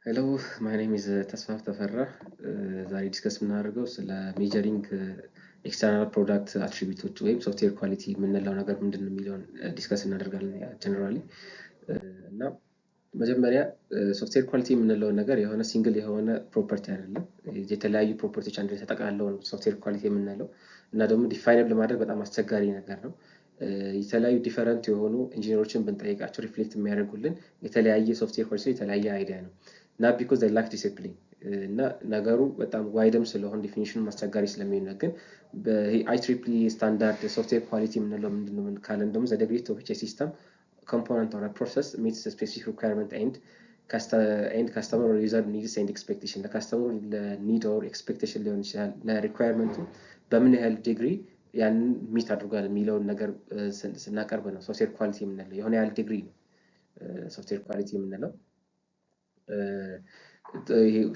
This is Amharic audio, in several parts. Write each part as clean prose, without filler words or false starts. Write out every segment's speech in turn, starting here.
Hello, my name is Tasfaf Tafarra. ዛሬ ዲስከስ የምናደርገው ስለ ሜጀሪንግ ኤክስተርናል ፕሮዳክት አትሪቢዩቶች ወይም ሶፍትዌር ኳሊቲ የምንለው ነገር ምንድን ነው የሚለውን ዲስከስ እናደርጋለን ጀነራሊ። እና መጀመሪያ ሶፍትዌር ኳሊቲ የምንለው ነገር የሆነ ሲንግል የሆነ ፕሮፐርቲ አይደለም። የተለያዩ ፕሮፐርቲዎች አንድ ላይ ተጠቃለው ነው ሶፍትዌር ኳሊቲ የምንለው እና ደግሞ ዲፋይን ለማድረግ በጣም አስቸጋሪ ነገር ነው። የተለያዩ ዲፈረንት የሆኑ ኢንጂነሮችን ብንጠይቃቸው ሪፍሌክት የሚያደርጉልን የተለያየ ሶፍትዌር ኳሊቲ የተለያየ አይዲያ ነው። እና ቢኮዝ they lack discipline እና ነገሩ በጣም ዋይደም ስለሆነ ዲፊኒሽኑ ማስቸጋሪ ስለሚሆን ግን በአይትሪፕሊ ስታንዳርድ ሶፍትዌር ኳሊቲ የምንለው ምንድነው ካለን ደግሞ the degree to which a system component or a process meets the specific requirement and customer or user needs and expectation ለካስተመሩ ለኒድ ኦር ኤክስፔክቴሽን ሊሆን ይችላል ለሪኳየርመንቱ በምን ያህል ዲግሪ ያንን ሚት አድርጓል የሚለውን ነገር ስናቀርብ ነው ሶፍትዌር ኳሊቲ የምንለው የሆነ ያህል ዲግሪ ነው ሶፍትዌር ኳሊቲ የምንለው።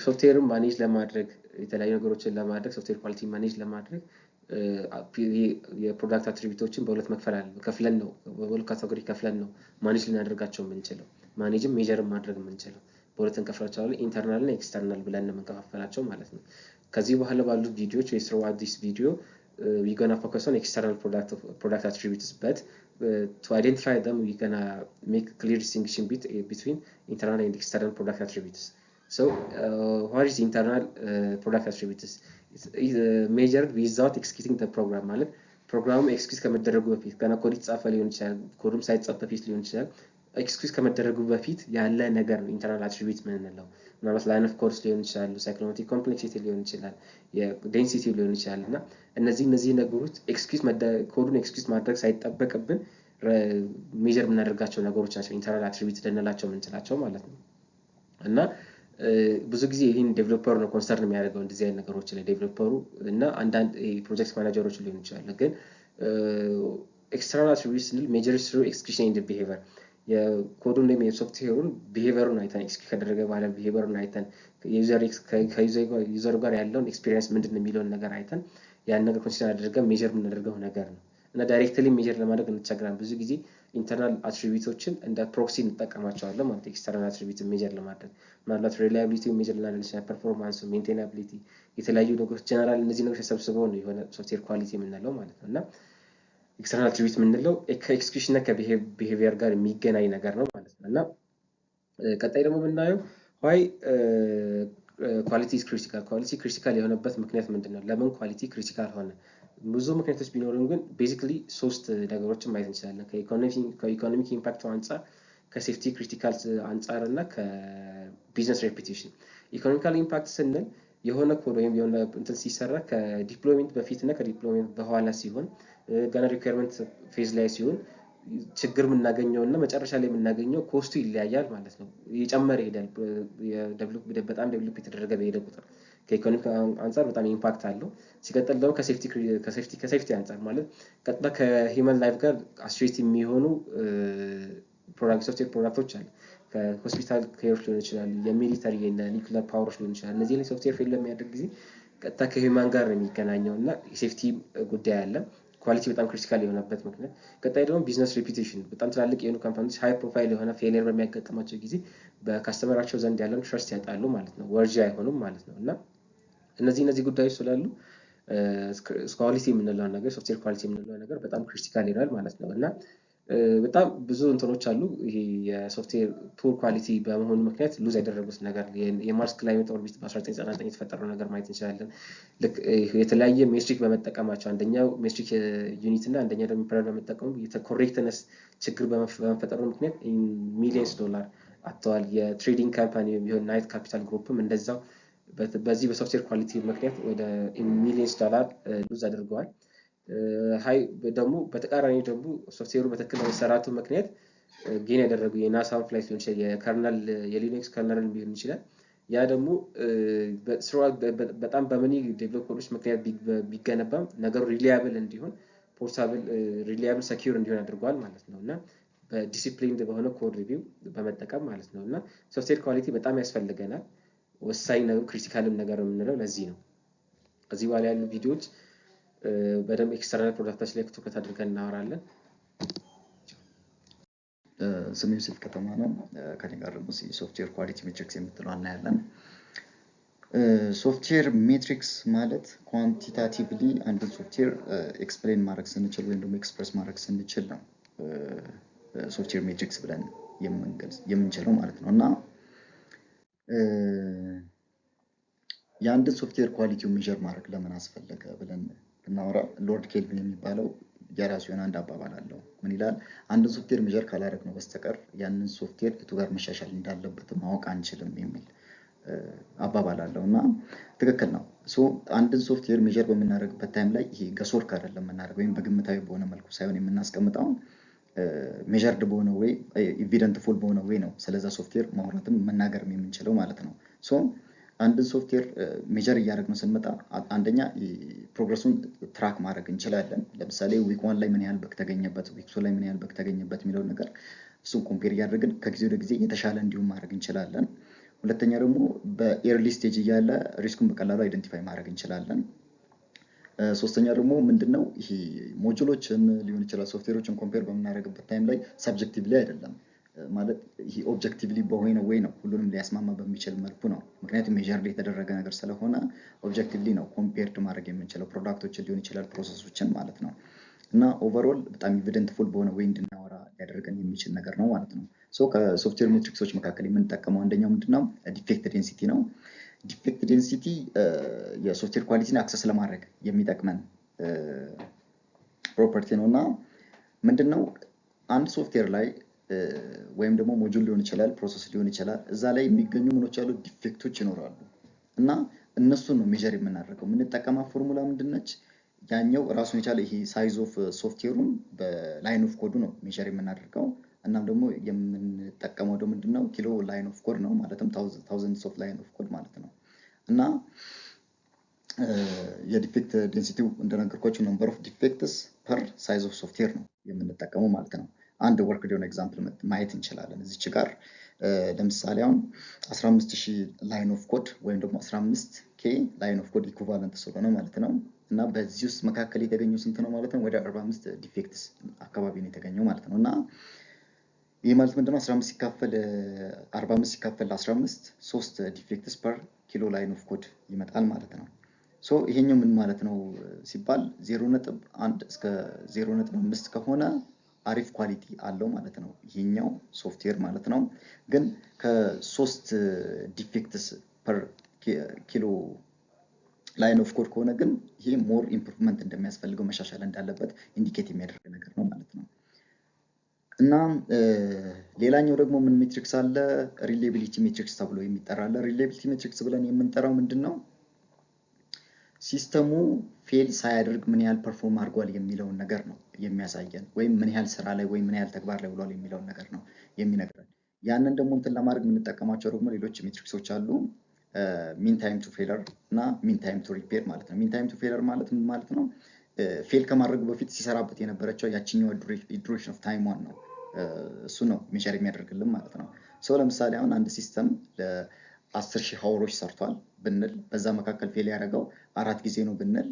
ሶፍትዌርን ማኔጅ ለማድረግ የተለያዩ ነገሮችን ለማድረግ ሶፍትዌር ኳሊቲ ማኔጅ ለማድረግ የፕሮዳክት አትሪቢዩቶችን በሁለት ከፍለን ነው በሁለት ካቴጎሪ ከፍለን ነው ማኔጅ ልናደርጋቸው የምንችለው ማኔጅም ሜጀርም ማድረግ የምንችለው በሁለት እንከፍላቸዋለን ኢንተርናል እና ኤክስተርናል ብለን ነው የምንከፋፈላቸው ማለት ነው። ከዚህ በኋላ ባሉት ቪዲዮዎች ወይ throughout this video we're gonna focus on external product attributes, but to identify them we're gonna make clear distinction between internal and external product attributes. So what is internal product attributes? It's measured without executing the program ማለት ፕሮግራሙ ኤክስኪዩዝ ከመደረጉ በፊት ገና ኮድ ይጻፈ ሊሆን ይችላል ኮድም ሳይጻፍ በፊት ሊሆን ይችላል ኤክስኪዩዝ ከመደረጉ በፊት ያለ ነገር ነው ኢንተርናል አትሪቢዩት የምንለው። ምናልባት ላይን ኦፍ ኮድስ ሊሆን ይችላል ሳይክሎማቲክ ኮምፕሌክሲቲ ሊሆን ይችላል የዴንሲቲ ሊሆን ይችላል እና እነዚህ ነገሮች ኮዱን ኤክስኪዩዝ ማድረግ ሳይጠበቅብን ሜጀር የምናደርጋቸው ነገሮች ናቸው ኢንተርናል አትሪቢዩት ልንላቸው የምንችላቸው ማለት ነው። እና ብዙ ጊዜ ይህን ዴቨሎፐር ነው ኮንሰርን የሚያደርገው እንደዚህ አይነት ነገሮች ላይ ዴቨሎፐሩ እና አንዳንድ ፕሮጀክት ማናጀሮች ሊሆን ይችላል። ግን ኤክስተርናል አትሪቢዩት ስንል ሜጀር ስሩ ኤክስኪዩሽን ኤንድ ቢሄቪየር የኮዱን ወይም የሶፍትዌሩን ቢሄቪየሩን አይተን ኤክስኪዩት ከደረገ በኋላ ቢሄቪየሩን አይተን ከዩዘሩ ጋር ያለውን ኤክስፒሪየንስ ምንድን ነው የሚለውን ነገር አይተን ያን ነገር ኮንሲደር አድርገን ሜጀር የምናደርገው ነገር ነው። እና ዳይሬክትሊ ሜጀር ለማድረግ እንቸገራለን። ብዙ ጊዜ ኢንተርናል አትሪቢዩቶችን እንደ ፕሮክሲ እንጠቀማቸዋለን ማለት ኤክስተርናል አትሪቢዩትን ሜጀር ለማድረግ ምናልባት ሪላያቢሊቲ ሜጀር ልናደርግ ይችላል፣ ፐርፎርማንስ፣ ሜንቴናቢሊቲ የተለያዩ ነገሮች ጀነራል እነዚህ ነገሮች ተሰብስበው ነው የሆነ ሶፍትዌር ኳሊቲ የምንለው ማለት ነው። እና ኤክስተርናል አትሪቢዩት የምንለው ከኤክስኪዩሽን እና ከቢሄቪየር ጋር የሚገናኝ ነገር ነው ማለት ነው። እና ቀጣይ ደግሞ የምናየው ዋይ ኳሊቲ ኢዝ ክሪቲካል። ኳሊቲ ክሪቲካል የሆነበት ምክንያት ምንድን ነው? ለምን ኳሊቲ ክሪቲካል ሆነ? ብዙ ምክንያቶች ቢኖሩም ግን ቤዚክሊ ሶስት ነገሮችን ማየት እንችላለን። ከኢኮኖሚክ ኢምፓክት አንጻር፣ ከሴፍቲ ክሪቲካል አንጻር እና ከቢዝነስ ሬፑቴሽን። ኢኮኖሚካል ኢምፓክት ስንል የሆነ ኮድ ወይም የሆነ እንትን ሲሰራ ከዲፕሎይመንት በፊት እና ከዲፕሎይመንት በኋላ ሲሆን ገና ሪኳየርመንት ፌዝ ላይ ሲሆን ችግር የምናገኘው እና መጨረሻ ላይ የምናገኘው ኮስቱ ይለያያል ማለት ነው። እየጨመረ ይሄዳል በጣም ዴቨሎፕ የተደረገ በሄደ ቁጥር ከኢኮኖሚክ አንጻር በጣም ኢምፓክት አለው። ሲቀጥል ደግሞ ከሴፍቲ አንጻር ማለት ቀጥታ ከሂውመን ላይፍ ጋር አሶሲዬት የሚሆኑ ሶፍትዌር ፕሮዳክቶች አሉ። ከሆስፒታል ኬሮች ሊሆን ይችላል፣ የሚሊተሪ ኒውክሊየር ፓወሮች ሊሆን ይችላል። እነዚህ ላይ ሶፍትዌር ፌል ለሚያደርግ ጊዜ ቀጥታ ከሂውማን ጋር ነው የሚገናኘው እና የሴፍቲ ጉዳይ አለ። ኳሊቲ በጣም ክሪቲካል የሆነበት ምክንያት። ቀጣይ ደግሞ ቢዝነስ ሬፑቴሽን። በጣም ትላልቅ የሆኑ ካምፓኒዎች ሃይ ፕሮፋይል የሆነ ፌሊየር በሚያጋጥማቸው ጊዜ በካስተመራቸው ዘንድ ያለውን ትረስት ያጣሉ ማለት ነው፣ ወርጂ አይሆኑም ማለት ነው። እና እነዚህ ጉዳዮች ስላሉ ኳሊቲ የምንለው ነገር ሶፍትዌር ኳሊቲ የምንለው ነገር በጣም ክሪቲካል ይሆናል ማለት ነው። እና በጣም ብዙ እንትኖች አሉ። ይሄ የሶፍትዌር ፑር ኳሊቲ በመሆኑ ምክንያት ሉዝ ያደረጉት ነገር የማርስ ክላይሜት ኦርቢት በ1999 የተፈጠረው ነገር ማየት እንችላለን። ልክ የተለያየ ሜትሪክ በመጠቀማቸው አንደኛው ሜትሪክ ዩኒት እና አንደኛው ደግሞ ኢምፐረር በመጠቀሙ ኮሬክትነስ ችግር በመፈጠሩ ምክንያት ሚሊየንስ ዶላር አጥተዋል። የትሬዲንግ ካምፓኒ የሚሆን ናይት ካፒታል ግሩፕም እንደዛው በዚህ በሶፍትዌር ኳሊቲ ምክንያት ወደ ሚሊየንስ ዶላር ሉዝ አድርገዋል። ሃይ ደግሞ በተቃራኒ ደግሞ ሶፍትዌሩ በትክክል በመሰራቱ ምክንያት ጌን ያደረጉ የናሳን ፍላይት ሊሆን ይችላል፣ የከርነል የሊነክስ ከርነል ሊሆን ይችላል። ያ ደግሞ በጣም በመኒ ዴቨሎፐሮች ምክንያት ቢገነባም ነገሩ ሪላያብል እንዲሆን ፖርታብል፣ ሪላያብል፣ ሰኪዩር እንዲሆን አድርጓል ማለት ነው። እና በዲሲፕሊን በሆነ ኮድ ሪቪው በመጠቀም ማለት ነው። እና ሶፍትዌር ኳሊቲ በጣም ያስፈልገናል። ወሳኝ ነው፣ ክሪቲካልም ነገር የምንለው ለዚህ ነው። ከዚህ በኋላ ያሉ ቪዲዮዎች በደንብ ኤክስተርናል ፕሮዳክቶች ላይ ትኩረት አድርገን እናወራለን። ስሜ ዮሴፍ ከተማ ነው። ከኔ ጋር ደግሞ ሶፍትዌር ኳሊቲ ሜትሪክስ የምትለው እናያለን። ሶፍትዌር ሜትሪክስ ማለት ኳንቲታቲቭሊ አንድን ሶፍትዌር ኤክስፕሌን ማድረግ ስንችል ወይም ደግሞ ኤክስፕረስ ማድረግ ስንችል ነው ሶፍትዌር ሜትሪክስ ብለን የምንችለው ማለት ነው። እና የአንድን ሶፍትዌር ኳሊቲውን ሜዥር ማድረግ ለምን አስፈለገ ብለን ብናወራ ሎርድ ኬልቪን የሚባለው የራሱ የሆነ አንድ አባባል አለው። ምን ይላል? አንድን ሶፍትዌር ሜዥር ካላደረግ ነው በስተቀር ያንን ሶፍትዌር የቱ ጋር መሻሻል እንዳለበት ማወቅ አንችልም የሚል አባባል አለው እና ትክክል ነው። አንድን ሶፍትዌር ሜዥር በምናደርግበት ታይም ላይ ይሄ ገሶርክ አይደለም የምናደርገው ወይም በግምታዊ በሆነ መልኩ ሳይሆን የምናስቀምጠው ሜዥርድ በሆነ ወይ ኢቪደንትፉል በሆነ ወይ ነው ስለዛ ሶፍትዌር ማውራትም መናገርም የምንችለው ማለት ነው። አንድን ሶፍትዌር ሜጀር እያደረግን ስንመጣ አንደኛ ፕሮግረሱን ትራክ ማድረግ እንችላለን። ለምሳሌ ዊክ 1 ላይ ምን ያህል በግ ተገኘበት፣ ዊክ 2 ላይ ምን ያህል በግ ተገኘበት የሚለው ነገር እሱን ኮምፔር እያደረግን ከጊዜ ወደ ጊዜ የተሻለ እንዲሁም ማድረግ እንችላለን። ሁለተኛ ደግሞ በኤርሊ ስቴጅ እያለ ሪስኩን በቀላሉ አይደንቲፋይ ማድረግ እንችላለን። ሶስተኛ ደግሞ ምንድነው ይሄ ሞጁሎችን ሊሆን ይችላል ሶፍትዌሮችን ኮምፔር በምናደርግበት ታይም ላይ ሰብጀክቲቭሊ አይደለም ማለት ይሄ ኦብጀክቲቭሊ በሆነ ወይ ነው ሁሉንም ሊያስማማ በሚችል መልኩ ነው። ምክንያቱም ሜጀር የተደረገ ነገር ስለሆነ ኦብጀክቲቭሊ ነው ኮምፔርድ ማድረግ የምንችለው ፕሮዳክቶችን ሊሆን ይችላል ፕሮሰሶችን ማለት ነው። እና ኦቨርኦል በጣም ኢቪደንትፉል በሆነ ወይ እንድናወራ ሊያደርገን የሚችል ነገር ነው ማለት ነው። ከሶፍትዌር ሜትሪክሶች መካከል የምንጠቀመው አንደኛው ምንድነው ዲፌክት ዴንሲቲ ነው። ዲፌክት ዴንሲቲ የሶፍትዌር ኳሊቲን አክሰስ ለማድረግ የሚጠቅመን ፕሮፐርቲ ነው። እና ምንድነው አንድ ሶፍትዌር ላይ ወይም ደግሞ ሞጁል ሊሆን ይችላል ፕሮሰስ ሊሆን ይችላል እዛ ላይ የሚገኙ ምኖች ያሉ ዲፌክቶች ይኖራሉ እና እነሱን ነው ሜጀር የምናደርገው። የምንጠቀመው ፎርሙላ ምንድነች? ያኛው ራሱን የቻለ ይሄ ሳይዝ ኦፍ ሶፍትዌሩን በላይን ኦፍ ኮዱ ነው ሜጀር የምናደርገው። እናም ደግሞ የምንጠቀመው ደግሞ ምንድነው ኪሎ ላይን ኦፍ ኮድ ነው ማለትም ታውዘንድስ ኦፍ ላይን ኦፍ ኮድ ማለት ነው። እና የዲፌክት ዴንሲቲው እንደነገርኳችሁ ነምበር ኦፍ ዲፌክትስ ፐር ሳይዝ ኦፍ ሶፍትዌር ነው የምንጠቀመው ማለት ነው። አንድ ወርክ ሊሆን ኤግዛምፕል ማየት እንችላለን እዚች ጋር ለምሳሌ አሁን 15000 ላይን ኦፍ ኮድ ወይም ደግሞ 15k ላይን ኦፍ ኮድ ኢኩቫለንት ስለሆነ ማለት ነው። እና በዚህ ውስጥ መካከል የተገኘው ስንት ነው ማለት ነው? ወደ 45 ዲፌክትስ አካባቢ ነው የተገኘው ማለት ነው። እና ይህ ማለት ምንድነው 15 ሲካፈል 45 ሲካፈል 15 3 ዲፌክትስ ፐር ኪሎ ላይን ኦፍ ኮድ ይመጣል ማለት ነው። ይሄኛው ምን ማለት ነው ሲባል 0.1 እስከ 0.5 ከሆነ አሪፍ ኳሊቲ አለው ማለት ነው ይሄኛው ሶፍትዌር ማለት ነው። ግን ከ3 ዲፌክትስ ፐር ኪሎ ላይን ኦፍ ኮድ ከሆነ ግን ይሄ ሞር ኢምፕሩቭመንት እንደሚያስፈልገው መሻሻል እንዳለበት ኢንዲኬት የሚያደርግ ነገር ነው ማለት ነው። እና ሌላኛው ደግሞ ምን ሜትሪክስ አለ? ሪሌቢሊቲ ሜትሪክስ ተብሎ የሚጠራ አለ። ሪሌቢሊቲ ሜትሪክስ ብለን የምንጠራው ምንድነው ሲስተሙ ፌል ሳያደርግ ምን ያህል ፐርፎርም አድርጓል የሚለውን ነገር ነው የሚያሳየን፣ ወይም ምን ያህል ስራ ላይ ወይም ምን ያህል ተግባር ላይ ውሏል የሚለውን ነገር ነው የሚነግረን። ያንን ደግሞ እንትን ለማድረግ የምንጠቀማቸው ደግሞ ሌሎች ሜትሪክሶች አሉ። ሚን ታይም ቱ ፌለር እና ሚን ታይም ቱ ሪፔር ማለት ነው። ሚን ታይም ቱ ፌለር ማለት ምን ማለት ነው? ፌል ከማድረጉ በፊት ሲሰራበት የነበረችው ያቺኛው ዱሬሽን ኦፍ ታይም ዋን ነው። እሱ ነው ሜጀር የሚያደርግልን ማለት ነው። ለምሳሌ አሁን አንድ ሲስተም ለ10,000 ሀወሮች ሰርቷል ብንል በዛ መካከል ፌል ያደረገው 4 ጊዜ ነው ብንል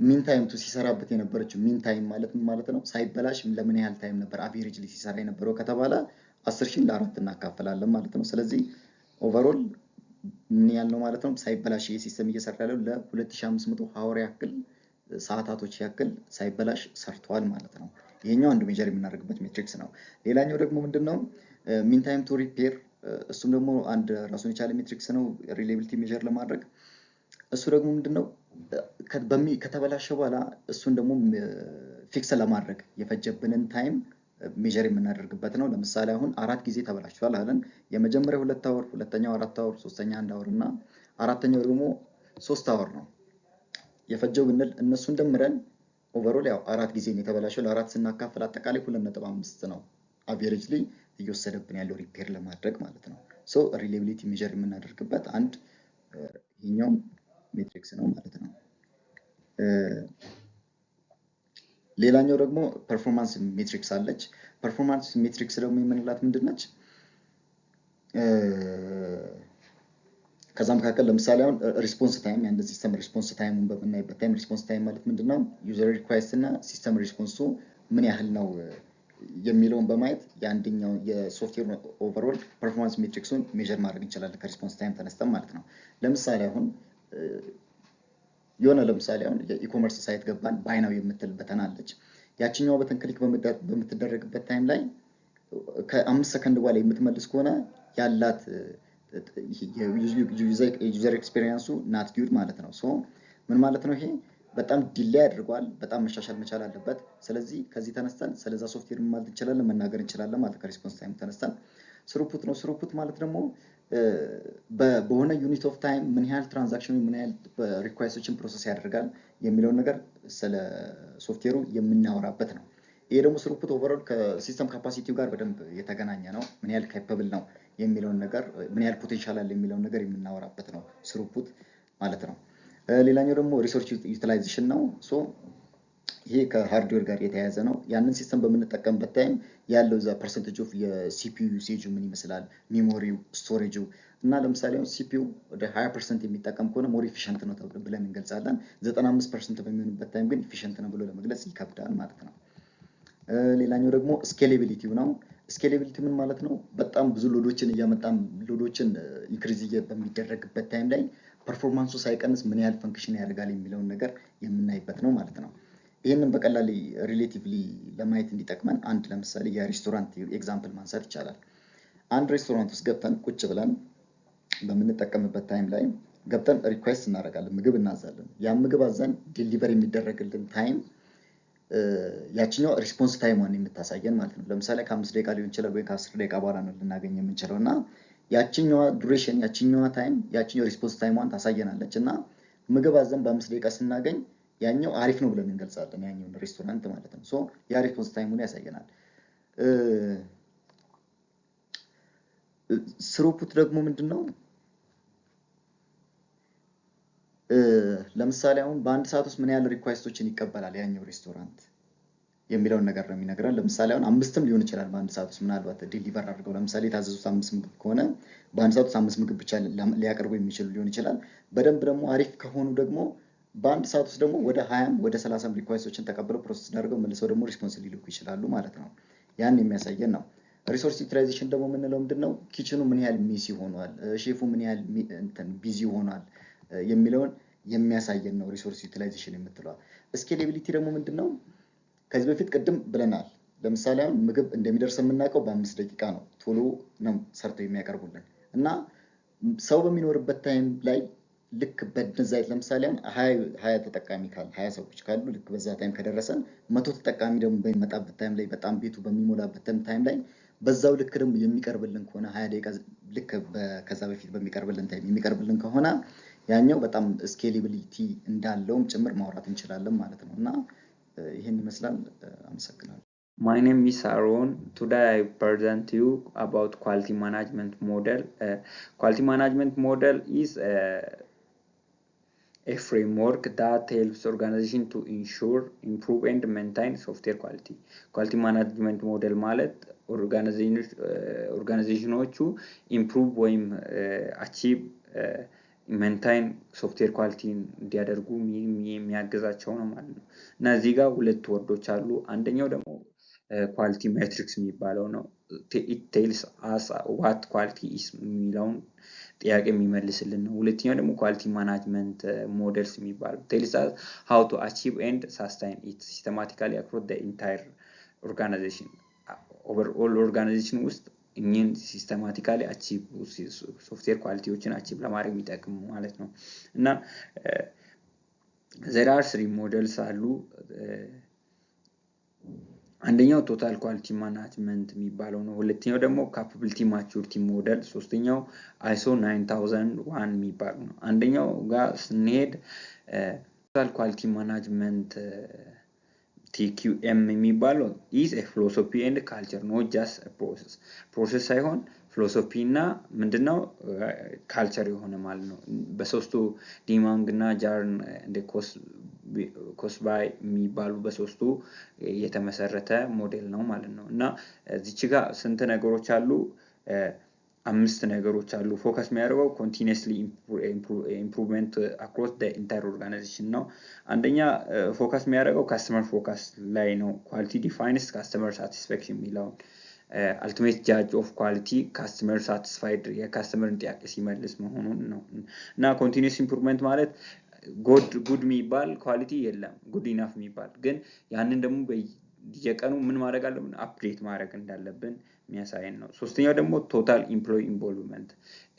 ሚን ታይም ቱ ሲሰራበት የነበረችው ሚን ታይም ማለት ምን ማለት ነው? ሳይበላሽ ለምን ያህል ታይም ነበር አቬሬጅሊ ሲሰራ የነበረው ከተባለ 10,000 ለ4 እናካፍላለን ማለት ነው። ስለዚህ ኦቨርኦል ምን ያህል ነው ማለት ነው? ሳይበላሽ ይሄ ሲስተም እየሰራ ያለው ለ2500 ሀወር ያክል ሰዓታቶች ያክል ሳይበላሽ ሰርቷል ማለት ነው። ይሄኛው አንዱ ሜጀር የምናደርግበት ሜትሪክስ ነው። ሌላኛው ደግሞ ምንድነው ሚን ታይም ቱ ሪፔር፣ እሱም ደግሞ አንድ ራሱን የቻለ ሜትሪክስ ነው ሪሌቢሊቲ ሜጀር ለማድረግ። እሱ ደግሞ ምንድነው ከተበላሸ በኋላ እሱን ደግሞ ፊክስ ለማድረግ የፈጀብንን ታይም ሜጀር የምናደርግበት ነው። ለምሳሌ አሁን 4 ጊዜ ተበላሽቷል አለን። የመጀመሪያው 2 አወር፣ ሁለተኛው 4 አወር፣ ሶስተኛ 1 አወር እና አራተኛው ደግሞ 3 አወር ነው የፈጀው ብንል እነሱን ደምረን ኦቨርኦል ያው 4 ጊዜ ነው የተበላሸው። ለ4 ስናካፍል አጠቃላይ 2.5 ነው አቬሬጅሊ እየወሰደብን ያለው ሪፔር ለማድረግ ማለት ነው። ሪሌቢሊቲ ሜጀር የምናደርግበት አንድ ይሄኛው ሜትሪክስ ነው ማለት ነው። ሌላኛው ደግሞ ፐርፎርማንስ ሜትሪክስ አለች። ፐርፎርማንስ ሜትሪክስ ደግሞ የምንላት ምንድነች? ከዛ መካከል ለምሳሌ አሁን ሪስፖንስ ታይም የአንድ ሲስተም ሪስፖንስ ታይሙን በምናይበት ታይም ሪስፖንስ ታይም ማለት ምንድነው? ዩዘር ሪኳስት እና ሲስተም ሪስፖንሱ ምን ያህል ነው የሚለውን በማየት የአንደኛው የሶፍትዌር ኦቨርኦል ፐርፎርማንስ ሜትሪክሱን ሜዥር ማድረግ እንችላለን ከሪስፖንስ ታይም ተነስተን ማለት ነው። ለምሳሌ አሁን ለምሳሌ አሁን የኢኮመርስ ሳይት ገባን ባይናው የምትል በተን አለች። ያችኛው በተን ክሊክ በምትደረግበት ታይም ላይ ከ5 ሰከንድ በኋላ የምትመልስ ከሆነ ያላት ዩዘር ኤክስፔሪየንሱ ናት ጉድ ማለት ነው። ሶ ምን ማለት ነው? ይሄ በጣም ዲሌይ አድርጓል። በጣም መሻሻል መቻል አለበት። ስለዚህ ከዚህ ተነስተን ስለዛ ሶፍትዌር ማለት እንችላለን መናገር እንችላለን ማለት ከሪስፖንስ ታይም ተነስተን ስሩፑት ነው። ስሩፑት ማለት ደግሞ በሆነ ዩኒት ኦፍ ታይም ምን ያህል ትራንዛክሽን ምን ያህል ሪኳይስቶችን ፕሮሰስ ያደርጋል የሚለውን ነገር ስለ ሶፍትዌሩ የምናወራበት ነው። ይሄ ደግሞ ስሩፑት ኦቨርኦል ከሲስተም ካፓሲቲው ጋር በደንብ የተገናኘ ነው። ምን ያህል ካፓብል ነው የሚለውን ነገር ምን ያህል ፖቴንሻል አለ የሚለውን ነገር የምናወራበት ነው ስሩፑት ማለት ነው። ሌላኛው ደግሞ ሪሶርስ ዩቲላይዜሽን ነው። ሶ ይሄ ከሃርድዌር ጋር የተያያዘ ነው። ያንን ሲስተም በምንጠቀምበት ታይም ያለው እዛ ፐርሰንቴጅ ኦፍ የሲፒዩ ዩሴጁ ምን ይመስላል፣ ሜሞሪው፣ ስቶሬጁ እና ለምሳሌ አሁን ሲፒዩ ወደ 20% የሚጠቀም ከሆነ ሞር ኢፊሽንት ነው ብለን እንገልጻለን። 95% በሚሆንበት ታይም ግን ኢፊሽንት ነው ብሎ ለመግለጽ ይከብዳል ማለት ነው። ሌላኛው ደግሞ ስኬሌቢሊቲው ነው። ስኬሌቢሊቲ ምን ማለት ነው? በጣም ብዙ ሎዶችን እያመጣን ሎዶችን ኢንክሪዝ በሚደረግበት ታይም ላይ ፐርፎርማንሱ ሳይቀንስ ምን ያህል ፈንክሽን ያደርጋል የሚለውን ነገር የምናይበት ነው ማለት ነው። ይህንን በቀላል ሪሌቲቭሊ ለማየት እንዲጠቅመን አንድ ለምሳሌ የሬስቶራንት ኤግዛምፕል ማንሳት ይቻላል። አንድ ሬስቶራንት ውስጥ ገብተን ቁጭ ብለን በምንጠቀምበት ታይም ላይ ገብተን ሪኳይስት እናደርጋለን፣ ምግብ እናዛለን። ያ ምግብ አዘን ዲሊቨር የሚደረግልን ታይም ያችኛው ሪስፖንስ ታይሟን የምታሳየን ማለት ነው። ለምሳሌ ከ5 ደቂቃ ሊሆን ይችላል ወይ ከ10 ደቂቃ በኋላ ነው ልናገኝ የምንችለው እና ያችኛዋ ዱሬሽን ያችኛዋ ታይም ያችኛው ሪስፖንስ ታይሟን ታሳየናለች እና ምግብ አዘን በ5 ደቂቃ ስናገኝ ያኛው አሪፍ ነው ብለን እንገልጻለን፣ ያኛውን ሬስቶራንት ማለት ነው። ሶ ያ ሪስፖንስ ታይሙን ያሳየናል። ስሩፑት ደግሞ ምንድነው? ለምሳሌ አሁን በአንድ ሰዓት ውስጥ ምን ያህል ሪኳይስቶችን ይቀበላል ያኛው ሬስቶራንት የሚለውን ነገር ነው የሚነግረን። ለምሳሌ አሁን 5ም ሊሆን ይችላል በአንድ ሰዓት ውስጥ ምናልባት ዲሊቨር አድርገው ለምሳሌ የታዘዙት 5 ምግብ ከሆነ በአንድ ሰዓት ውስጥ 5 ምግብ ብቻ ሊያቀርቡ የሚችሉ ሊሆን ይችላል። በደንብ ደግሞ አሪፍ ከሆኑ ደግሞ በአንድ ሰዓት ውስጥ ደግሞ ወደ 20 ወደ 30 ሪኳይስቶችን ተቀብለው ፕሮሰስ አድርገው መልሰው ደግሞ ሪስፖንስ ሊልኩ ይችላሉ ማለት ነው። ያን የሚያሳየን ነው። ሪሶርስ ዩቲላይዜሽን ደግሞ የምንለው ምንድነው? ኪችኑ ምን ያህል ሚሲ ሆኗል፣ ሼፉ ምን ያህል ቢዚ ሆኗል የሚለውን የሚያሳየን ነው ሪሶርስ ዩቲላይዜሽን የምትለዋ። ስኬሌቢሊቲ ደግሞ ምንድነው? ከዚህ በፊት ቅድም ብለናል። ለምሳሌ አሁን ምግብ እንደሚደርስ የምናውቀው በ5 ደቂቃ ነው፣ ቶሎ ነው ሰርተው የሚያቀርቡልን እና ሰው በሚኖርበት ታይም ላይ ልክ በነዛ ለምሳሌ አሁን 20 ተጠቃሚ ካለ 20 ሰዎች ካሉ ልክ በዛ ታይም ከደረሰን 100 ተጠቃሚ ደግሞ በሚመጣበት ታይም ላይ በጣም ቤቱ በሚሞላበት ታይም ላይ በዛው ልክ ደግሞ የሚቀርብልን ከሆነ 20 ደቂቃ ልክ ከዛ በፊት በሚቀርብልን ታይም የሚቀርብልን ከሆነ ያኛው በጣም ስኬሌቢሊቲ እንዳለውም ጭምር ማውራት እንችላለን ማለት ነው። እና ይሄን ይመስላል። አመሰግናለሁ። My name is Aaron. Today I present you about quality management model. Quality management model is a framework that helps organization to ensure, improve and maintain software quality. Quality management model ማለት ኦርጋናይዜሽኖቹ ኢምፕሩቭ ወይም አቺቭ ሜንታይን ሶፍትዌር ኳሊቲ እንዲያደርጉ የሚያግዛቸው ነው ማለት ነው። እና እዚህ ጋር ሁለት ወርዶች አሉ። አንደኛው ደግሞ ኳሊቲ ሜትሪክስ የሚባለው ነው። it tells us what quality is የሚለውን ጥያቄ የሚመልስልን ነው። ሁለተኛው ደግሞ ኳሊቲ ማናጅመንት ሞዴልስ የሚባለው tells us how to achieve and sustain it systematically across the entire organization. overall organization ውስጥ እኚህን ሲስተማቲካሊ አቺቭ ሶፍትዌር ኳሊቲዎችን አቺቭ ለማድረግ የሚጠቅም ማለት ነው። እና there are 3 ሞዴልስ አሉ። አንደኛው ቶታል ኳሊቲ ማናጅመንት የሚባለው ነው። ሁለተኛው ደግሞ ካፓቢሊቲ ማቹሪቲ ሞዴል፣ ሶስተኛው አይሶ 9001 የሚባለው ነው። አንደኛው ጋር ስንሄድ ቶታል ኳሊቲ ማናጅመንት TQM የሚባለው is a philosophy and culture, not just a process ሳይሆን ፊሎሶፊ እና ምንድነው ካልቸር የሆነ ማለት ነው። በሶስቱ ዲማንግ እና ጃርን እንደ ኮስባይ የሚባሉ በሶስቱ የተመሰረተ ሞዴል ነው ማለት ነው። እና እዚች ጋር ስንት ነገሮች አሉ? አምስት ነገሮች አሉ። ፎከስ የሚያደርገው ኮንቲኒየስሊ ኢምፕሩቭመንት አክሮስ ዘ ኢንታየር ኦርጋናይዜሽን ነው። አንደኛ ፎከስ የሚያደርገው ካስተመር ፎከስ ላይ ነው። ኳሊቲ ዲፋይንስ ካስተመር ሳቲስፋክሽን የሚለውን አልቲሜት ጃጅ ኦፍ ኳሊቲ ካስተመር ሳቲስፋይድ የካስተመርን ጥያቄ ሲመልስ መሆኑን ነው። እና ኮንቲኒየስ ኢምፕሩቭመንት ማለት ጉድ የሚባል ኳሊቲ የለም፣ ጉድ ኢናፍ የሚባል ግን ያንን ደግሞ በየቀኑ ምን ማድረግ አለብን? አፕዴት ማድረግ እንዳለብን የሚያሳየን ነው። ሶስተኛው ደግሞ ቶታል ኢምፕሎይ ኢንቮልቭመንት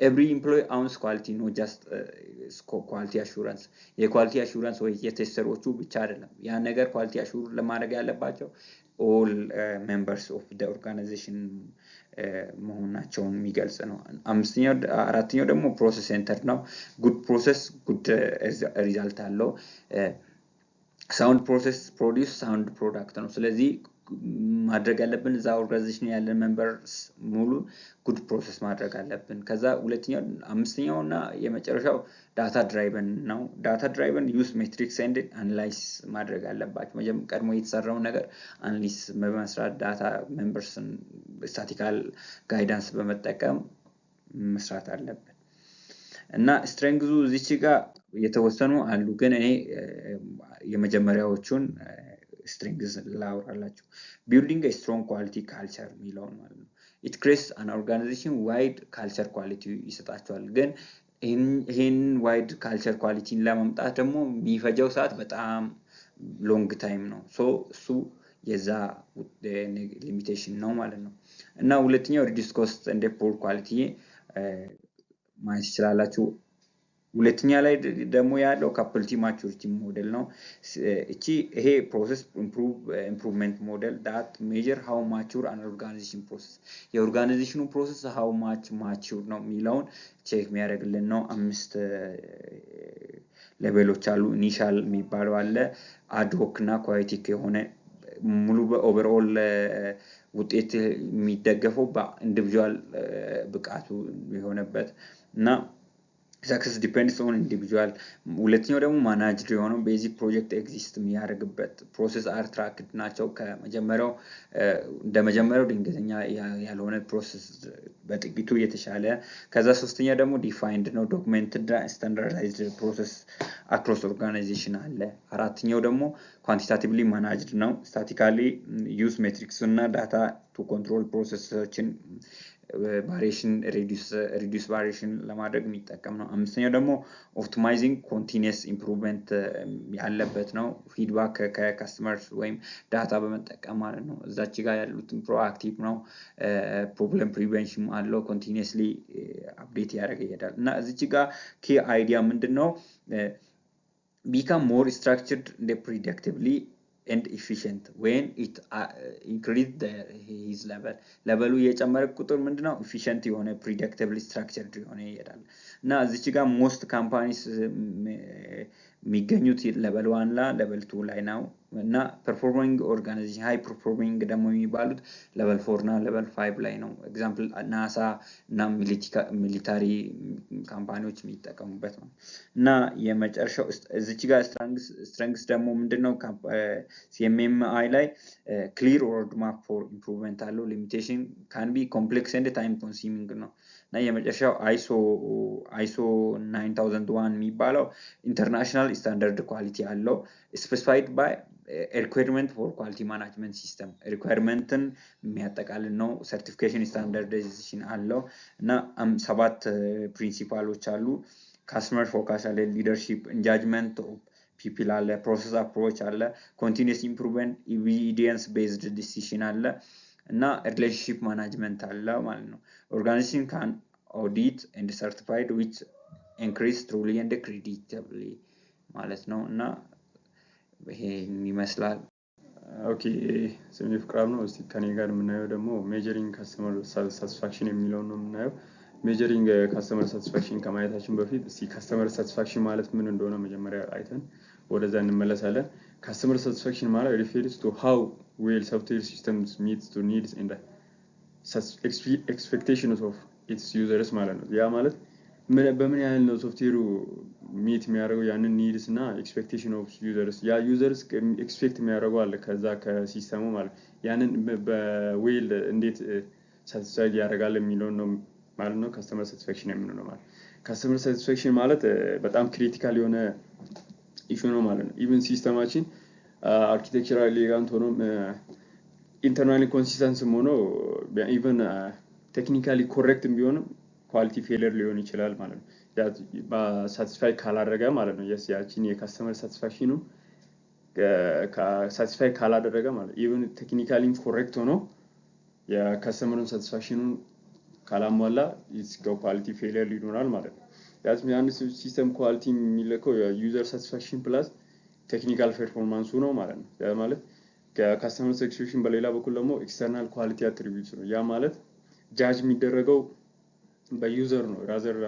ኤቭሪ ኢምፕሎይ አውንስ ኳሊቲ ኖ ጃስት ኳሊቲ አሹራንስ የኳሊቲ አሹራንስ ወይ የቴስተሮቹ ብቻ አይደለም። ያ ነገር ኳሊቲ አሹር ለማድረግ ያለባቸው ኦል ሜምበርስ ኦፍ ደ ኦርጋናይዜሽን መሆናቸውን የሚገልጽ ነው። አራተኛው ደግሞ ፕሮሰስ ሴንተር ነው። ጉድ ፕሮሰስ ጉድ ሪዛልት አለው። ሳውንድ ፕሮሰስ ፕሮዲውስ ሳውንድ ፕሮዳክት ነው። ስለዚህ ማድረግ ያለብን እዛ ኦርጋናይዜሽን ያለን ሜምበርስ ሙሉ ጉድ ፕሮሰስ ማድረግ አለብን። ከዛ አምስተኛው እና የመጨረሻው ዳታ ድራይቨን ነው። ዳታ ድራይቨን ዩስ ሜትሪክስ ኤንድ አናላይዝ ማድረግ አለባቸው። ቀድሞ የተሰራውን ነገር አናሊዝ በመስራት ዳታ ሜምበርስን ስታቲካል ጋይዳንስ በመጠቀም መስራት አለብን። እና ስትሬንግዙ እዚች ጋር የተወሰኑ አሉ፣ ግን እኔ የመጀመሪያዎቹን ስትሬንግዝ ላውራላችሁ። ቢልዲንግ ስትሮንግ ኳሊቲ ካልቸር የሚለውን ማለት ነው። ኢት ክሬትስ አን ኦርጋናይዜሽን ዋይድ ካልቸር ኳሊቲ ይሰጣቸዋል። ግን ይህን ዋይድ ካልቸር ኳሊቲን ለማምጣት ደግሞ የሚፈጀው ሰዓት በጣም ሎንግ ታይም ነው። እሱ የዛ ሊሚቴሽን ነው ማለት ነው። እና ሁለተኛው ሪዲዩስ ኮስት እንደ ፖር ኳሊቲ ማየት ይችላላችሁ። ሁለተኛ ላይ ደግሞ ያለው ካፕልቲ ማቹሪቲ ሞዴል ነው። ይሄ ፕሮሰስ ኢምፕሩቭመንት ሞዴል ዳት ሜጀር ሃው ማቹር አን ኦርጋናይዜሽን ፕሮሰስ የኦርጋናይዜሽኑ ፕሮሰስ ሃው ማች ማቹር ነው የሚለውን ቼክ የሚያደርግልን ነው። 5 ሌቨሎች አሉ። ኢኒሻል የሚባለው አለ፣ አድሆክ እና ኳሊቲክ የሆነ ሙሉ በኦቨርኦል ውጤት የሚደገፈው በኢንዲቪጁዋል ብቃቱ የሆነበት እና ሰክሰስ ዲፔንድስ ኦን ኢንዲቪጁዋል። ሁለተኛው ደግሞ ማናጅድ የሆነው ቤዚክ ፕሮጀክት ኤግዚስት የሚያደርግበት ፕሮሰስ አር ትራክድ ናቸው። እንደመጀመሪያው ድንገተኛ ያልሆነ ፕሮሰስ በጥቂቱ የተሻለ። ከዛ ሶስተኛ ደግሞ ዲፋይንድ ነው፣ ዶክመንትድ ስታንዳርዳይዝድ ፕሮሰስ አክሮስ ኦርጋናይዜሽን አለ። አራተኛው ደግሞ ኳንቲታቲቭሊ ማናጅድ ነው፣ ስታቲካሊ ዩዝ ሜትሪክስ እና ዳታ ቱ ኮንትሮል ፕሮሰሶችን ቫሪዬሽን ሪዲዩስ ቫሪዬሽን ለማድረግ የሚጠቀም ነው። አምስተኛው ደግሞ ኦፕቲማይዚንግ ኮንቲኒየስ ኢምፕሩቭመንት ያለበት ነው። ፊድባክ ከካስተመርስ ወይም ዳታ በመጠቀም ማለት ነው። እዛች ጋር ያሉትን ፕሮአክቲቭ ነው። ፕሮብለም ፕሪቬንሽን አለው። ኮንቲኒየስሊ አፕዴት ያደረገ ይሄዳል። እና እዚች ጋር ኪ አይዲያ ምንድን ነው? ቢካም ሞር ስትራክቸርድ እንደ ፕሪዲክቲቭሊ and efficient when it increase his level የጨመረ ቁጥር ምንድነው efficient የሆነ predictably structured የሆነ ይሄዳል። እና እዚች ጋር most companies የሚገኙት level 1 ላይ level 2 ላይ ነው። እና performing organization high performing ደግሞ የሚባሉት level 4 እና level 5 ላይ ነው። ኤግዛምፕል ናሳ እና ሚሊታሪ ካምፓኒዎች የሚጠቀሙበት ነው። እና የመጨረሻው እዚች ጋር ስትሬንግስ ደግሞ ምንድነው? CMMI ላይ clear roadmap for improvement አለው። limitation can be complex and time consuming ነው። እና የመጨረሻው ISO 9001 የሚባለው ኢንተርናሽናል ስታንዳርድ ኳሊቲ አለው። specified by requirement for quality management system requiremenትን የሚያጠቃልል ነው። certification standardization አለው። እና 7 ፕሪንሲፓሎች አሉ። customer focus አለ፣ leadership engagement people አለ፣ process approach አለ፣ continuous improvement evidence based decision አለ እና relationship management አለ ማለት ነው። organization can audit and certified which increase truly and credibly ማለት ነው። እና ይሄ ይመስላል። ኦኬ ስሜ ፍቅራም ነው። እስቲ ከኔ ጋር የምናየው ደግሞ ሜጀሪንግ ካስተመር ሳቲስፋክሽን የሚለው ነው የምናየው። ሜጀሪንግ ካስተመር ሳቲስፋክሽን ከማየታችን በፊት እስቲ ካስተመር ሳቲስፋክሽን ማለት ምን እንደሆነ መጀመሪያ አይተን ወደዛ እንመለሳለን። ካስተመር ሳቲስፋክሽን ማለት refers to how well software systems meets to needs and expectations of its users ማለት ነው። ያ ማለት በምን ያህል ነው ሶፍትዌሩ ሚት የሚያደርገው ያንን ኒድስ እና ኤክስፔክቴሽን ኦፍ ዩዘርስ ያ ዩዘርስ ኤክስፔክት የሚያደርገው አለ ከዛ ከሲስተሙ ማለት ያንን በዌል እንዴት ሳቲስፋይድ ያደርጋል የሚለውን ነው ማለት ነው ካስተመር ሳቲስፋክሽን የምንለው ማለት ካስተመር ሳቲስፋክሽን ማለት በጣም ክሪቲካል የሆነ ኢሹ ነው ማለት ነው። ኢቭን ሲስተማችን አርኪቴክቸራል ኤሌጋንት ሆኖ ኢንተርናሊ ኮንሲስተንስም ሆኖ ኢቭን ቴክኒካሊ ኮሬክት ቢሆንም ኳሊቲ ፌለር ሊሆን ይችላል ማለት ነው። ሳቲስፋይ ካላደረገ ማለት ነው ያችን የካስተመር ሳቲስፋክሽኑ ሳቲስፋይ ካላደረገ ማለት ኢቭን ቴክኒካሊ ኮሬክት ሆኖ የካስተመሩን ሳቲስፋክሽኑን ካላሟላ ይስከው ኳሊቲ ፌለር ይኖራል ማለት ነው። ያን ሲስተም ኳሊቲ የሚለከው የዩዘር ሳቲስፋክሽን ፕላስ ቴክኒካል ፐርፎርማንሱ ነው ማለት ነው። ያ ማለት ከካስተመር ሳቲስፋክሽን በሌላ በኩል ደግሞ ኤክስተርናል ኳሊቲ አትሪቢዩትስ ነው። ያ ማለት ጃጅ የሚደረገው በዩዘር ነው ራዘር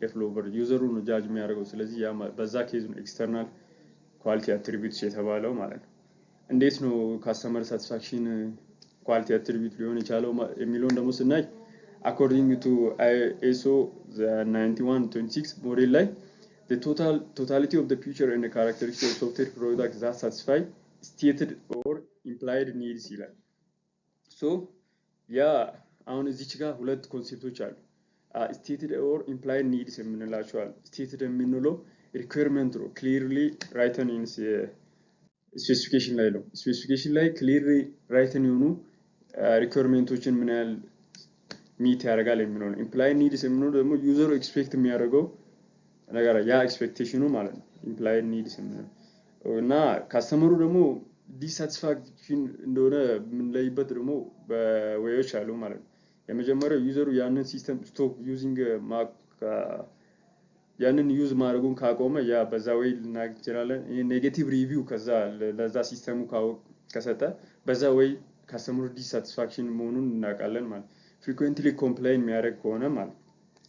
ዴቨሎፐር ዩዘሩ ነው ጃጅ የሚያደርገው። ስለዚህ ያ በዛ ኬዝ ነው ኤክስተርናል ኳሊቲ አትሪቢዩትስ የተባለው ማለት ነው። እንዴት ነው ካስተመር ሳቲስፋክሽን ኳሊቲ አትሪቢዩት ሊሆን የቻለው የሚለውን ደግሞ ስናይ according to ISO 9126 model ላይ the totality of the feature and the characteristics of software products that satisfy stated or implied needs ይላል። so ያ አሁን እዚች ጋር ሁለት ኮንሴፕቶች አሉ። stated or implied needs የምንላቸው አሉ። stated የምንለው requirement ነው clearly written in specification ላይ ነው። specification ላይ clearly written የሆኑ requirementዎችን ምን ያህል ሚት ያደርጋል የሚለው ነው። implied needs የምንለው ደግሞ ዩዘሩ ኤክስፔክት የሚያደርገው ነገር ያ ኤክስፔክቴሽኑ ማለት ነው implied needs የምንለው እና ካስተመሩ ደግሞ ዲሳቲስፋክሽን እንደሆነ የምንለይበት ደግሞ በዌዮች አሉ ማለት ነው። የመጀመሪያው ዩዘሩ ያንን ሲስተም ስቶፕ ዩዚንግ ያንን ዩዝ ማድረጉን ካቆመ ያ በዛ ወይ ልናገራለን ኔጌቲቭ ሪቪው ከዛ ለዛ ሲስተሙ ከሰጠ በዛ ወይ ካስተመሩ ዲሳቲስፋክሽን መሆኑን እናውቃለን ማለት frequently complain የሚያደርግ ከሆነ ማለት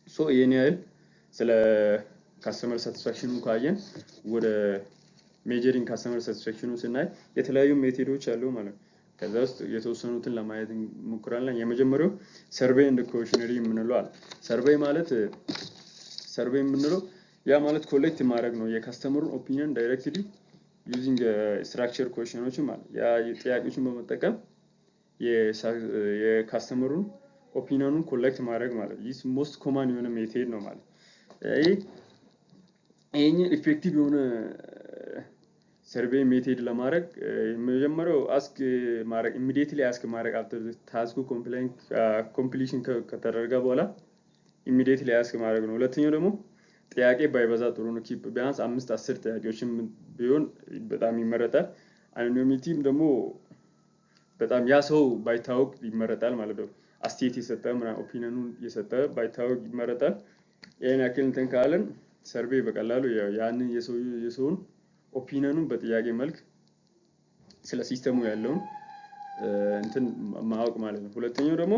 ሶ የኔ ያህል ስለ ካስተመር ሳቲስፋክሽኑ ካየን ወደ ሜጀሪንግ ካስተመር ሳቲስፋክሽኑ ስናይ የተለያዩ ሜቶዶች አሉ ማለት ነው። ከዛ ውስጥ የተወሰኑትን ለማየት እንሞክራለን። የመጀመሪያው ሰርቬይ ኤንድ ኩዌሽነሪ የምንለው አለ። ሰርቬይ የምንለው ያ ማለት ኮሌክት ማድረግ ነው የካስተመሩን ኦፒኒየን ዳይሬክትሊ ዩዚንግ ስትራክቸር ኩዌሽኖችን ማለት ያ ጥያቄዎችን በመጠቀም የካስተመሩን ኦፒኒየኑን ኮሌክት ማድረግ ማለት ይህ ሞስት ኮመን የሆነ ሜቶድ ነው ማለት ይሄኛው ኢፌክቲቭ የሆነ ሰርቬይ ሜቶድ ለማድረግ የመጀመሪያው አስክ ማድረግ ኢሚዲየትሊ አስክ ማድረግ አፍተር ታስኩ ኮምፕሊሽን ከተደረገ በኋላ ኢሚዲየትሊ አስክ ማድረግ ነው። ሁለተኛው ደግሞ ጥያቄ ባይበዛ ጥሩ ነው። ኪፕ ቢያንስ 5-10 ጥያቄዎችን ቢሆን በጣም ይመረጣል። አኖኒሚቲም ደግሞ በጣም ያ ሰው ባይታወቅ ይመረጣል ማለት ነው። አስቴት የሰጠ ምናምን ኦፒኒየኑን የሰጠ ባይታወቅ ይመረጣል። ያን ያክል እንትን ካለን ሰርቬይ በቀላሉ ያንን የሰውን ኦፒኒየኑን በጥያቄ መልክ ስለ ሲስተሙ ያለውን እንትን ማወቅ ማለት ነው። ሁለተኛው ደግሞ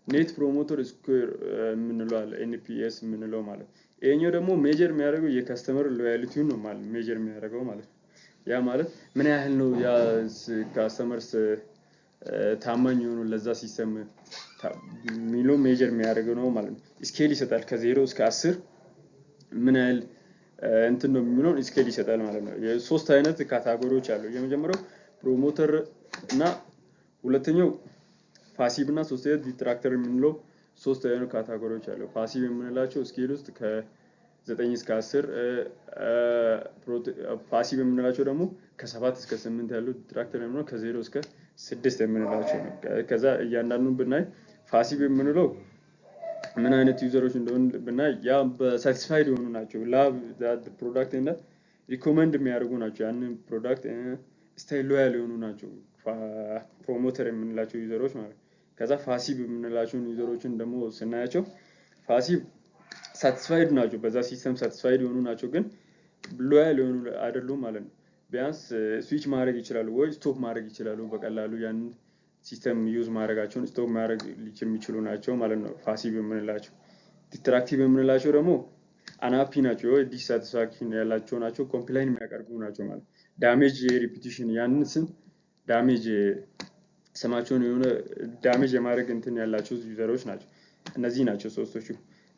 ኔት ፕሮሞተር ስኩዌር የምንለው አለ ኤንፒኤስ የምንለው ማለት ይሄኛው ደግሞ ሜጀር የሚያደርገው የካስተመር ሎያሊቲውን ነው ማለት ሜጀር የሚያደርገው ማለት ያ ማለት ምን ያህል ነው ያ ካስተመርስ ታማኝ የሆኑ ለዛ ሲስተም ሚሎ ሜጀር የሚያደርገው ነው ማለት ነው። ስኬል ይሰጣል ከ0 እስከ 10 ምን ያህል እንትን ነው የሚለው ስኬል ይሰጣል ማለት ነው። የሶስት አይነት ካታጎሪዎች አሉ። የመጀመሪያው ፕሮሞተር እና ሁለተኛው ፓሲቭ እና ሶስተኛው ዲትራክተር የምንለው ሶስት አይነት ካታጎሪዎች አሉ። ፓሲቭ የምንላቸው ስኬል ውስጥ ከ9 እስከ 10 ፓሲቭ የምንላቸው ደግሞ ከ7 እስከ 8 ያሉ ዲትራክተር የምንለው ከ0 እስከ 6 የምንላቸው ነው። ከዛ እያንዳንዱን ብናይ ፓሲቭ የምንለው ምን አይነት ዩዘሮች እንደሆነ ብናይ ያ በሳቲስፋይድ የሆኑ ናቸው ላቭ ዛት ፕሮዳክት እና ሪኮመንድ የሚያደርጉ ናቸው ያንን ፕሮዳክት ስታይል ሎያል የሆኑ ናቸው ፕሮሞተር የምንላቸው ዩዘሮች ማለት ነው። ከዛ ፓሲቭ የምንላቸው ዩዘሮችን ደግሞ ስናያቸው ፓሲቭ ሳቲስፋይድ ናቸው በዛ ሲስተም ሳቲስፋይድ የሆኑ ናቸው ግን ሎያል የሆኑ አይደሉም ማለት ነው። ቢያንስ ስዊች ማድረግ ይችላሉ ወይ ስቶፕ ማድረግ ይችላሉ በቀላሉ ያንን ሲስተም ዩዝ ማድረጋቸውን ስቶፕ ማድረግ የሚችሉ ናቸው ማለት ነው ፓሲቭ የምንላቸው። ዲትራክቲቭ የምንላቸው ደግሞ አናፒ ናቸው ወይ ዲሳቲስፋክሽን ያላቸው ናቸው ኮምፕሌን የሚያቀርቡ ናቸው ማለት ዳሜጅ ሪፒቲሽን ያንን ስም ዳሜጅ ስማቸውን የሆነ ዳሜጅ የማድረግ እንትን ያላቸው ዩዘሮች ናቸው። እነዚህ ናቸው ሶስቶቹ።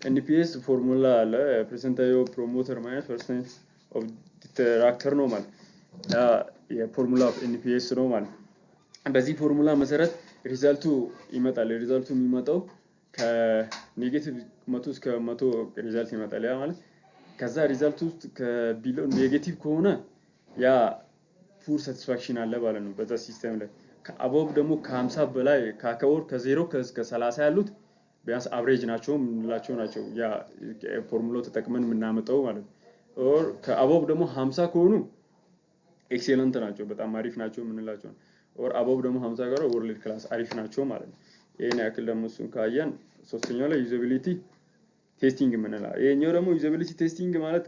ኤንፒኤስ ፎርሙላ አለ ፐርሰንታይል ኦፍ ፕሮሞተር ማይነስ ፐርሰንት ኦፍ ዲትራክተር ነው ማለት የፎርሙላ ኦፍ ኤንፒኤስ ነው ማለት በዚህ ፎርሙላ መሰረት ሪዛልቱ ይመጣል። ሪዛልቱ የሚመጣው ከኔጌቲቭ 100 እስከ 100 ሪዛልት ይመጣል። ያ ማለት ከዛ ሪዛልት ውስጥ ከቢሎ ኔጌቲቭ ከሆነ ያ ፑር ሳቲስፋክሽን አለ ማለት ነው በዛ ሲስተም ላይ። ከአቦብ ደግሞ ከ50 በላይ ከአከወር ከ0 እስከ 30 ያሉት ቢያንስ አቨሬጅ ናቸው የምንላቸው ናቸው። ያ ፎርሙላው ተጠቅመን የምናመጣው ማለት ነው። ኦር ከአቦብ ደግሞ 50 ከሆኑ ኤክሰለንት ናቸው በጣም አሪፍ ናቸው የምንላቸው። ኦር አቦብ ደግሞ 50 ጋር ወርልድ ክላስ አሪፍ ናቸው ማለት ነው። ይሄን ያክል ደግሞ እሱን ካየን ሶስተኛው ላይ ዩዛቢሊቲ ቴስቲንግ የምንለው ይሄኛው ደግሞ ዩዛቢሊቲ ቴስቲንግ ማለት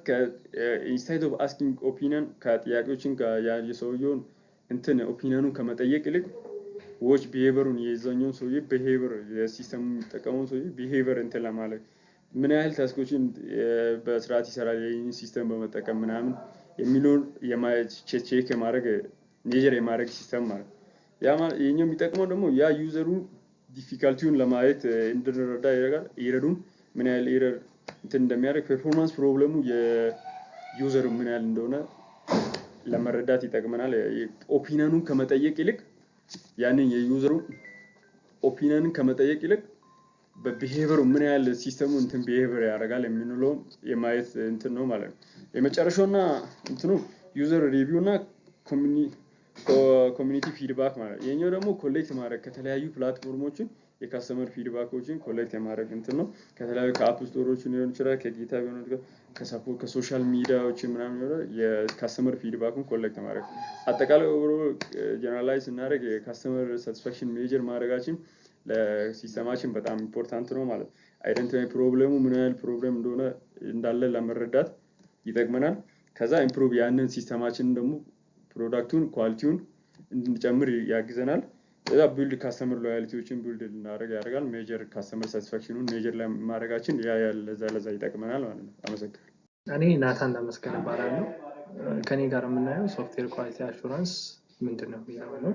ኢንስታይድ ኦፍ አስኪንግ ኦፒኒየን ከጥያቄዎችን የሰውየውን እንትን ኦፒኒየኑን ከመጠየቅ ይልቅ ዎች ቢሄቨሩን የዛኛውን ሰውዬ ቢሄቨር የሲስተሙ የሚጠቀመው ሰውዬ ቢሄቨር እንትን ለማለት ምን ያህል ታስኮችን በስርዓት ይሰራል ይሄን ሲስተም በመጠቀም ምናምን የሚለውን ቼክ የማድረግ ሜጀር የማድረግ ሲስተም ማለት ያ ማለት ይሄኛው የሚጠቅመው ደግሞ ያ ዩዘሩ ዲፊካልቲውን ለማየት እንድንረዳ ያደርጋል። ኤረሩን ምን ያህል ኤረር እንትን እንደሚያደርግ ፐርፎርማንስ ፕሮብለሙ የዩዘሩ ምን ያህል እንደሆነ ለመረዳት ይጠቅመናል። ኦፒኒየኑን ከመጠየቅ ይልቅ ያንን የዩዘሩ ኦፒኒየንን ከመጠየቅ ይልቅ በቢሄቨሩ ምን ያህል ሲስተሙ እንትን ቢሄቨር ያደርጋል የሚለው የማየት እንትን ነው ማለት ነው። የመጨረሻውና እንትኑ ዩዘር ሪቪው እና ኮሚኒቲ ፊድባክ ማለት ነው። የኛው ደግሞ ኮሌክት ማድረግ ከተለያዩ ፕላትፎርሞችን የካስተመር ፊድባኮችን ኮሌክት የማድረግ እንትን ነው። ከተለያዩ ከአፕ ስቶሮችን ሊሆን ይችላል ከጊታብ ሊሆን ይችላል ከሰፖርት ከሶሻል ሚዲያዎች ምናምን ይሆናል የካስተመር ፊድባኩን ኮሌክት ማድረግ አጠቃላይ ኦቨርኦል ጀነራላይዝ እናደርግ የካስተመር ሳቲስፋክሽን ሜጀር ማድረጋችን ለሲስተማችን በጣም ኢምፖርታንት ነው ማለት ነው። አይደንቲፋይ ፕሮብሌሙ ምን ያህል ፕሮብሌም እንደሆነ እንዳለ ለመረዳት ይጠቅመናል። ከዛ ኢምፕሩቭ ያንን ሲስተማችንን ደግሞ ፕሮዳክቱን ኳሊቲውን እንድንጨምር ያግዘናል። ከዛ ቢልድ ካስተመር ሎያሊቲዎችን ቢልድ እናደርግ ያደርጋል። ሜጀር ካስተመር ሳቲስፋክሽኑን ሜጀር ላይ ማድረጋችን ያ ለዛ ይጠቅመናል ማለት ነው። አመሰግናለሁ። እኔ ናታን ተመስገን እባላለሁ። ከኔ ጋር የምናየው ሶፍትዌር ኳሊቲ አሹራንስ ምንድነው የሚለው ነው።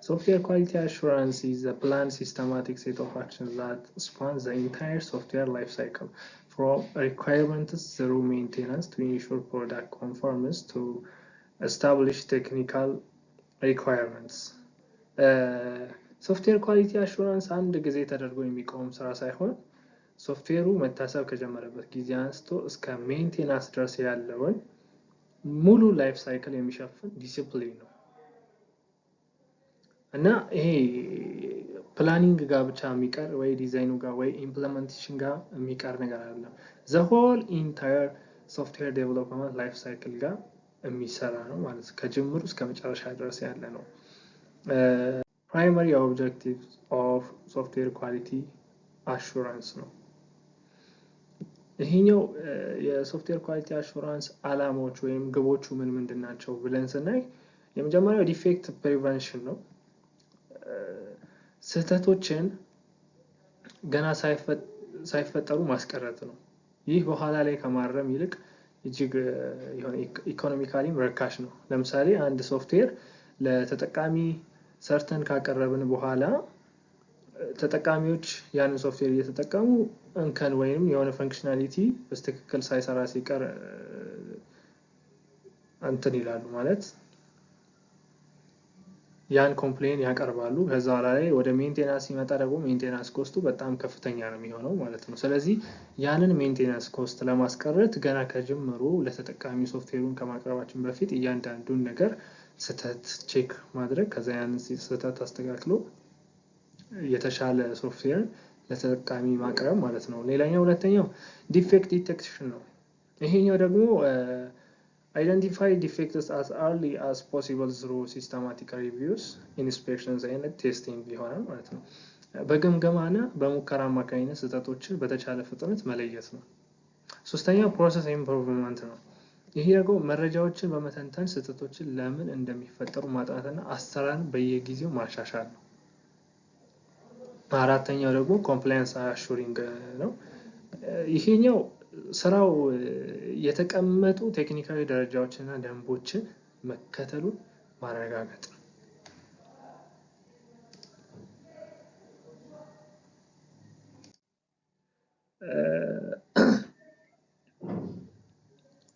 ሶፍትዌር ኳሊቲ አሹራንስ is a planned systematic set of actions that spans the entire software life cycle from requirements through maintenance to ensure product conforms to established technical requirements. ሶፍትዌር ኳሊቲ አሹራንስ አንድ ጊዜ ተደርጎ የሚቆም ስራ ሳይሆን ሶፍትዌሩ መታሰብ ከጀመረበት ጊዜ አንስቶ እስከ ሜንቴናንስ ድረስ ያለውን ሙሉ ላይፍ ሳይክል የሚሸፍን ዲሲፕሊን ነው እና ይሄ ፕላኒንግ ጋር ብቻ የሚቀር ወይ ዲዛይኑ ጋር ወይ ኢምፕሊሜንቴሽን ጋር የሚቀር ነገር አይደለም። the whole entire software development life cycle ጋር የሚሰራ ነው ማለት ከጅምሩ እስከ መጨረሻ ድረስ ያለ ነው። primary objectives of software quality assurance ነው። ይሄኛው የሶፍትዌር ኳሊቲ አሹራንስ አላማዎች ወይም ግቦቹ ምንድን ናቸው ብለን ስናይ የመጀመሪያው ዲፌክት ፕሪቨንሽን ነው። ስህተቶችን ገና ሳይፈጠሩ ማስቀረት ነው። ይህ በኋላ ላይ ከማረም ይልቅ እጅግ የሆነ ኢኮኖሚካሊ ርካሽ ነው። ለምሳሌ አንድ ሶፍትዌር ለተጠቃሚ ሰርተን ካቀረብን በኋላ ተጠቃሚዎች ያንን ሶፍትዌር እየተጠቀሙ እንከን ወይም የሆነ ፈንክሽናሊቲ በትክክል ሳይሰራ ሲቀር እንትን ይላሉ ማለት ያን ኮምፕሌን ያቀርባሉ። ከዛ ላይ ወደ ሜንቴናንስ ሲመጣ ደግሞ ሜንቴናንስ ኮስቱ በጣም ከፍተኛ ነው የሚሆነው ማለት ነው። ስለዚህ ያንን ሜንቴናንስ ኮስት ለማስቀረት ገና ከጅምሩ ለተጠቃሚ ሶፍትዌሩን ከማቅረባችን በፊት እያንዳንዱን ነገር ስህተት ቼክ ማድረግ ከዛ ያንን ስህተት አስተካክሎ የተሻለ ሶፍትዌር ለተጠቃሚ ማቅረብ ማለት ነው። ሌላኛው ሁለተኛው ዲፌክት ዲቴክሽን ነው። ይሄኛው ደግሞ identify defects as early as possible through systematic reviews, inspections and testing ይሆናል ማለት ነው። በግምገማና በሙከራ አማካኝነት ስህተቶችን በተቻለ ፍጥነት መለየት ነው። ሶስተኛው ፕሮሰስ ኢምፕሩቭመንት ነው። ይሄ ደግሞ መረጃዎችን በመተንተን ስህተቶችን ለምን እንደሚፈጠሩ ማጥናትና አሰራርን በየጊዜው ማሻሻል ነው። አራተኛው ደግሞ ኮምፕላያንስ አሹሪንግ ነው። ይሄኛው ስራው የተቀመጡ ቴክኒካዊ ደረጃዎችና ደንቦችን መከተሉን ማረጋገጥ ነው።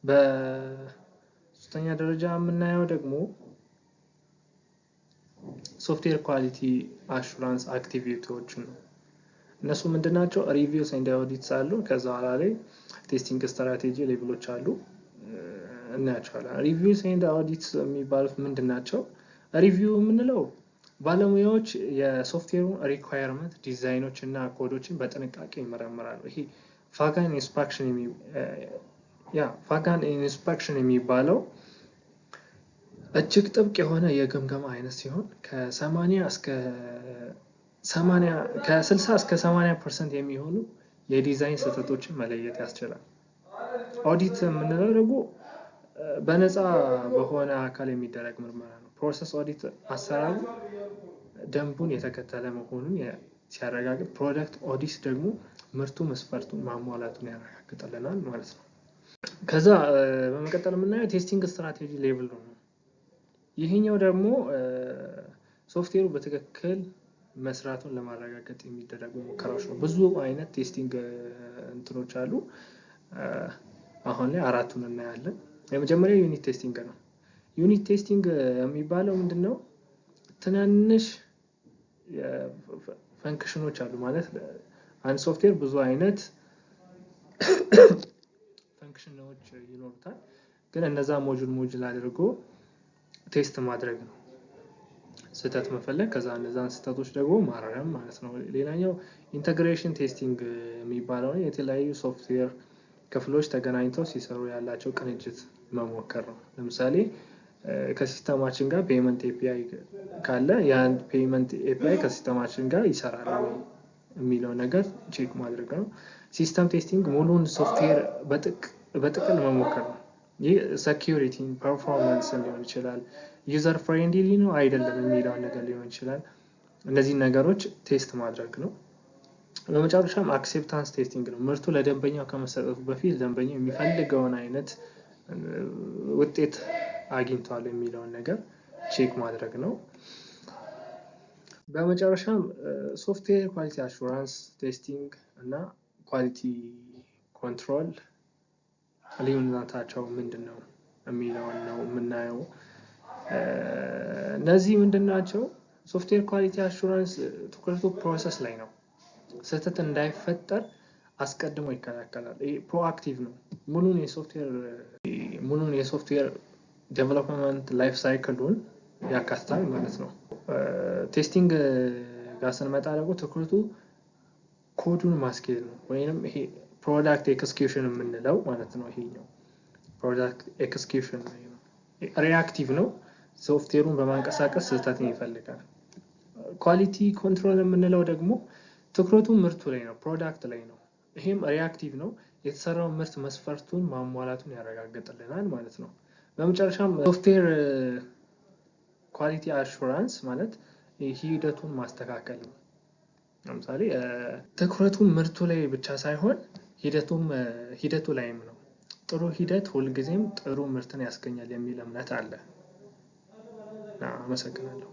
በሶስተኛ ደረጃ የምናየው ደግሞ ሶፍትዌር ኳሊቲ አሹራንስ አክቲቪቲዎችን ነው። እነሱ ምንድናቸው? ሪቪውስ ኤንድ ኦዲትስ አሉ። ከዛ በኋላ ላይ ቴስቲንግ ስትራቴጂ ሌቭሎች አሉ እናያቸዋለን። ሪቪውስ ኤንድ ኦዲትስ የሚባሉት ምንድናቸው? ሪቪው የምንለው ባለሙያዎች የሶፍትዌሩን ሪኳየርመንት ዲዛይኖች እና ኮዶችን በጥንቃቄ ይመረምራሉ። ይሄ ፋጋን ኢንስፔክሽን የሚባለው እጅግ ጥብቅ የሆነ የግምገማ አይነት ሲሆን ከ60 እስከ 80% የሚሆኑ የዲዛይን ስህተቶችን መለየት ያስችላል። ኦዲት የምንለው ደግሞ በነፃ በሆነ አካል የሚደረግ ምርመራ ነው። ፕሮሰስ ኦዲት አሰራሩ ደንቡን የተከተለ መሆኑን ሲያረጋግጥ፣ ፕሮዳክት ኦዲት ደግሞ ምርቱ መስፈርቱን ማሟላቱን ያረጋግጥልናል ማለት ነው። ከዛ በመቀጠል የምናየው ቴስቲንግ ስትራቴጂ ሌቭል ነው። ይሄኛው ደግሞ ሶፍትዌሩ በትክክል መስራቱን ለማረጋገጥ የሚደረጉ ሙከራዎች ነው። ብዙ አይነት ቴስቲንግ እንትኖች አሉ። አሁን ላይ አራቱን እናያለን። የመጀመሪያው ዩኒት ቴስቲንግ ነው። ዩኒት ቴስቲንግ የሚባለው ምንድነው? ትናንሽ ፈንክሽኖች አሉ ማለት አንድ ሶፍትዌር ብዙ አይነት ፈንክሽኖች ይኖሩታል። ግን እነዛ ሞጁል አድርጎ ቴስት ማድረግ ነው። ስህተት መፈለግ፣ ከዛ እነዛን ስህተቶች ደግሞ ማረም ማለት ነው። ሌላኛው ኢንተግሬሽን ቴስቲንግ የሚባለው ነው። የተለያዩ ሶፍትዌር ክፍሎች ተገናኝተው ሲሰሩ ያላቸው ቅንጅት መሞከር ነው። ለምሳሌ ከሲስተማችን ጋር ፔመንት ኤፒአይ ካለ ያን ፔመንት ኤፒአይ ከሲስተማችን ጋር ይሰራል የሚለው ነገር ቼክ ማድረግ ነው። ሲስተም ቴስቲንግ ሙሉን ሶፍትዌር በጥቅል መሞከር ነው። ይህ ሴኩሪቲ፣ ፐርፎርማንስ ሊሆን ይችላል፣ ዩዘር ፍሬንድሊ ነው አይደለም የሚለው ነገር ሊሆን ይችላል። እነዚህ ነገሮች ቴስት ማድረግ ነው። በመጨረሻም አክሴፕታንስ ቴስቲንግ ነው። ምርቱ ለደንበኛው ከመሰጠቱ በፊት ደንበኛው የሚፈልገውን አይነት ውጤት አግኝቷል የሚለውን ነገር ቼክ ማድረግ ነው። በመጨረሻም ሶፍትዌር ኳሊቲ አሹራንስ ቴስቲንግ እና ኳሊቲ ኮንትሮል ልዩነታቸው ምንድነው የሚለውን ነው የምናየው። እነዚህ ምንድናቸው? ሶፍትዌር ኳሊቲ አሹራንስ ትኩረቱ ፕሮሰስ ላይ ነው። ስህተት እንዳይፈጠር አስቀድሞ ይከላከላል። ፕሮአክቲቭ ነው። ሙሉን የሶፍትዌር ዴቨሎፕመንት ላይፍ ሳይክሉን ያካትታል ማለት ነው። ቴስቲንግ ጋር ስንመጣ ደግሞ ትኩረቱ ኮዱን ማስኬድ ነው፣ ወይንም ይሄ ፕሮዳክት ኤክስኪዩሽን የምንለው ማለት ነው። ይሄኛው ፕሮዳክት ኤክስኪዩሽን ሪአክቲቭ ነው። ሶፍትዌሩን በማንቀሳቀስ ስህተትን ይፈልጋል። ኳሊቲ ኮንትሮል የምንለው ደግሞ ትኩረቱ ምርቱ ላይ ነው፣ ፕሮዳክት ላይ ነው። ይሄም ሪአክቲቭ ነው። የተሰራው ምርት መስፈርቱን ማሟላቱን ያረጋግጥልናል ማለት ነው። በመጨረሻም ሶፍትዌር ኳሊቲ አሹራንስ ማለት ሂደቱን ማስተካከል ነው። ለምሳሌ ትኩረቱ ምርቱ ላይ ብቻ ሳይሆን ሂደቱ ላይም ነው። ጥሩ ሂደት ሁልጊዜም ጥሩ ምርትን ያስገኛል የሚል እምነት አለ። አመሰግናለሁ።